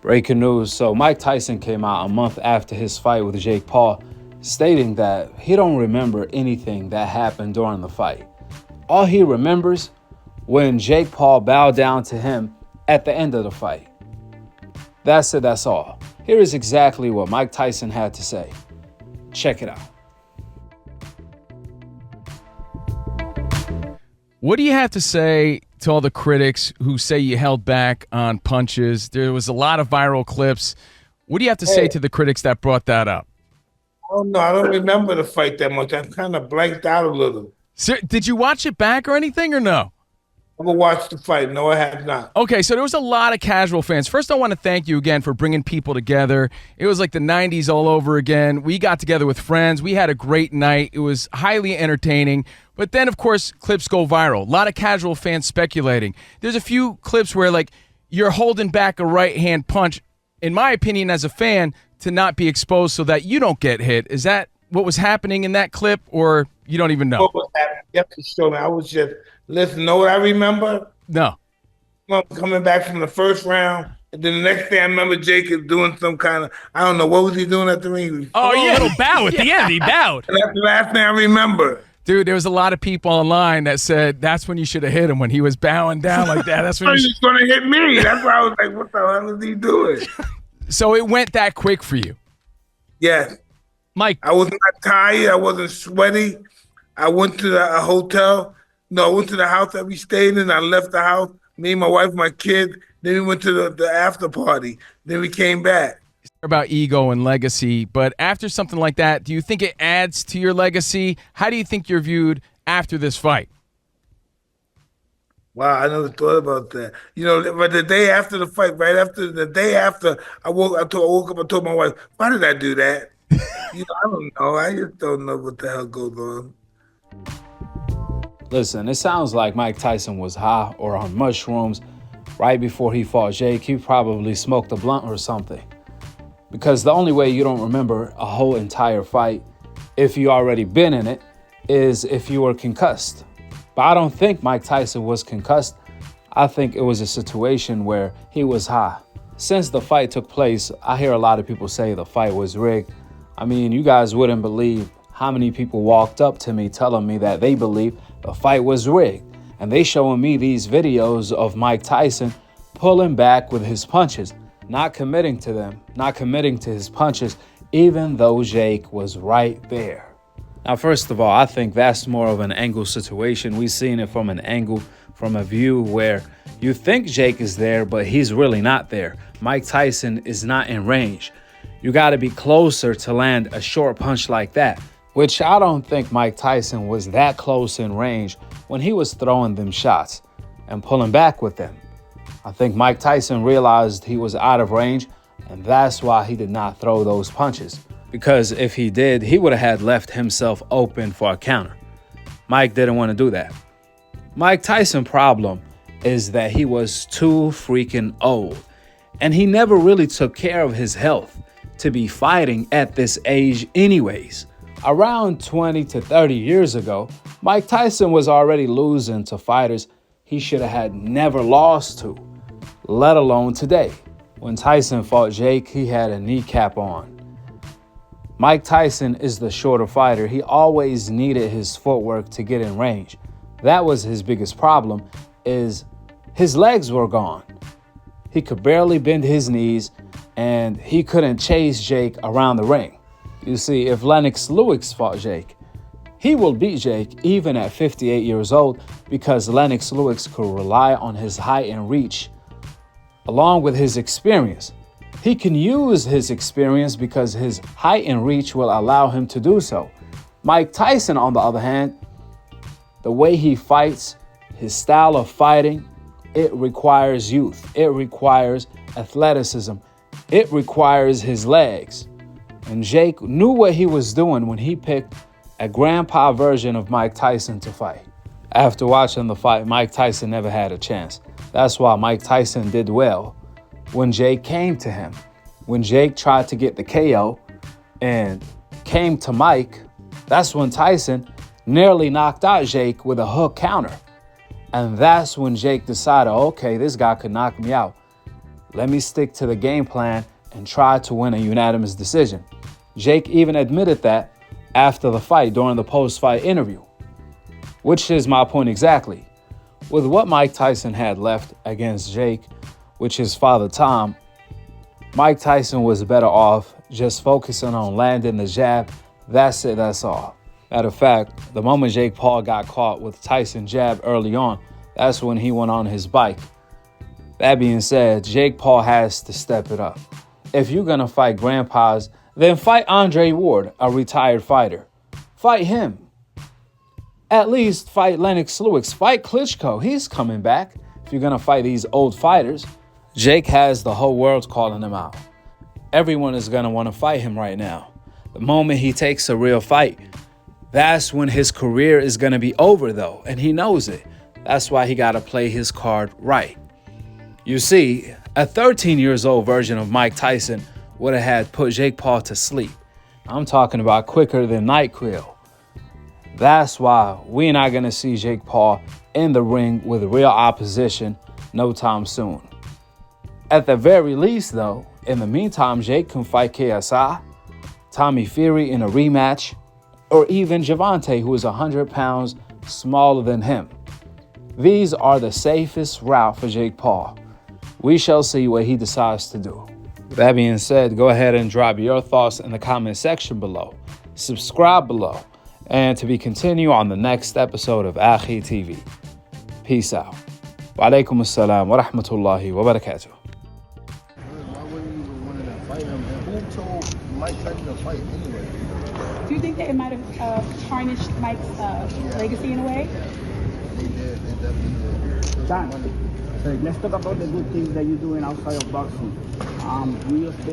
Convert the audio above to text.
Breaking news. So Mike Tyson came out a month after his fight with Jake Paul, stating that he don't remember anything that happened during the fight. All he remembers when Jake Paul bowed down to him at the end of the fight. That's it, that's all. Here is exactly what Mike Tyson had to say. Check it out. What do you have to say to all the critics who say you held back on punches? There was a lot of viral clips. What do you have to say to the critics that brought that up? Oh, no, I don't remember the fight that much. I kind of blanked out a little. So, did you watch it back or anything or no? I haven't watched the fight. No, I have not. Okay, so there was a lot of casual fans. First, I want to thank you again for bringing people together. It was like the 90s all over again. We got together with friends. We had a great night. It was highly entertaining. But then, of course, clips go viral. A lot of casual fans speculating. There's a few clips where, like, you're holding back a right-hand punch, in my opinion, as a fan, to not be exposed so that you don't get hit. Is that what was happening in that clip, or you don't even know? What was happening? You have to show me. I was just, listen, know what I remember? No. Coming back from the first round, and then the next day I remember Jacob doing some kind of, I don't know, what was he doing at the ring? Oh, yeah, a little bow at the end. He bowed. And that's the last thing I remember. Dude, there was a lot of people online that said that's when you should have hit him, when he was bowing down like that. That's when He was going to hit me. That's why I was like, what the hell is he doing? So it went that quick for you. Yes. Mike. I was not tired. I wasn't sweaty. I went to a hotel. No, I went to the house that we stayed in. I left the house, me and my wife, my kid. Then we went to the after party. Then we came back. About ego and legacy, but after something like that, do you think it adds to your legacy? How do you think you're viewed after this fight? Wow, I never thought about that. You know, but the day after the fight, right after the day after, I woke up and told my wife, why did I do that? I don't know. I just don't know what the hell goes on. Listen, it sounds like Mike Tyson was high or on mushrooms right before he fought Jake. He probably smoked a blunt or something. Because the only way you don't remember a whole entire fight, if you already been in it, is if you were concussed. But I don't think Mike Tyson was concussed. I think it was a situation where he was high. Since the fight took place, I hear a lot of people say the fight was rigged. I mean, you guys wouldn't believe how many people walked up to me telling me that they believe the fight was rigged. And they showing me these videos of Mike Tyson pulling back with his punches, not committing to them, not committing to his punches, even though Jake was right there. Now, first of all, I think that's more of an angle situation. We've seen it from an angle, from a view where you think Jake is there, but he's really not there. Mike Tyson is not in range. You got to be closer to land a short punch like that, which I don't think Mike Tyson was that close in range when he was throwing them shots and pulling back with them. I think Mike Tyson realized he was out of range, and that's why he did not throw those punches. Because if he did, he would have had left himself open for a counter. Mike didn't want to do that. Mike Tyson's problem is that he was too freaking old, and he never really took care of his health to be fighting at this age anyways. Around 20 to 30 years ago, Mike Tyson was already losing to fighters he should have had never lost to, let alone today. When Tyson fought Jake, he had a kneecap on. Mike Tyson is the shorter fighter. He always needed his footwork to get in range. That was his biggest problem, is his legs were gone. He could barely bend his knees, and he couldn't chase Jake around the ring. You see, if Lennox Lewis fought Jake, he will beat Jake even at 58 years old because Lennox Lewis could rely on his height and reach along with his experience. He can use his experience because his height and reach will allow him to do so. Mike Tyson, on the other hand, the way he fights, his style of fighting, it requires youth. It requires athleticism. It requires his legs. And Jake knew what he was doing when he picked a grandpa version of Mike Tyson to fight. After watching the fight, Mike Tyson never had a chance. That's why Mike Tyson did well when Jake came to him. When Jake tried to get the KO and came to Mike, that's when Tyson nearly knocked out Jake with a hook counter. And that's when Jake decided, okay, this guy could knock me out. Let me stick to the game plan and try to win a unanimous decision. Jake even admitted that after the fight during the post-fight interview. Which is my point exactly. With what Mike Tyson had left against Jake, which his father Tom, Mike Tyson was better off just focusing on landing the jab. That's it, that's all. Matter of fact, the moment Jake Paul got caught with Tyson jab early on, that's when he went on his bike. That being said, Jake Paul has to step it up. If you're going to fight grandpas, then fight Andre Ward, a retired fighter. Fight him. At least fight Lennox Lewis. Fight Klitschko. He's coming back. If you're going to fight these old fighters, Jake has the whole world calling him out. Everyone is going to want to fight him right now. The moment he takes a real fight, that's when his career is going to be over, though, and he knows it. That's why he got to play his card right. You see, a 13-year-old version of Mike Tyson would have had put Jake Paul to sleep. I'm talking about quicker than NyQuil. That's why we're not going to see Jake Paul in the ring with real opposition no time soon. At the very least, though, in the meantime, Jake can fight KSI, Tommy Fury in a rematch, or even Javante, who is 100 pounds smaller than him. These are the safest route for Jake Paul. We shall see what he decides to do. With that being said, go ahead and drop your thoughts in the comment section below. Subscribe below. And to be continued on the next episode of Akhi TV. Peace out. Wa alaikum assalam wa rahmatullahi wa barakatuh. Why wouldn't you want to fight him? And who told Mike Tyson to fight anyway? Do you think that it might have tarnished Mike's legacy in a way? They did. They definitely did. John, let's talk about the good things that you're doing outside of boxing. You just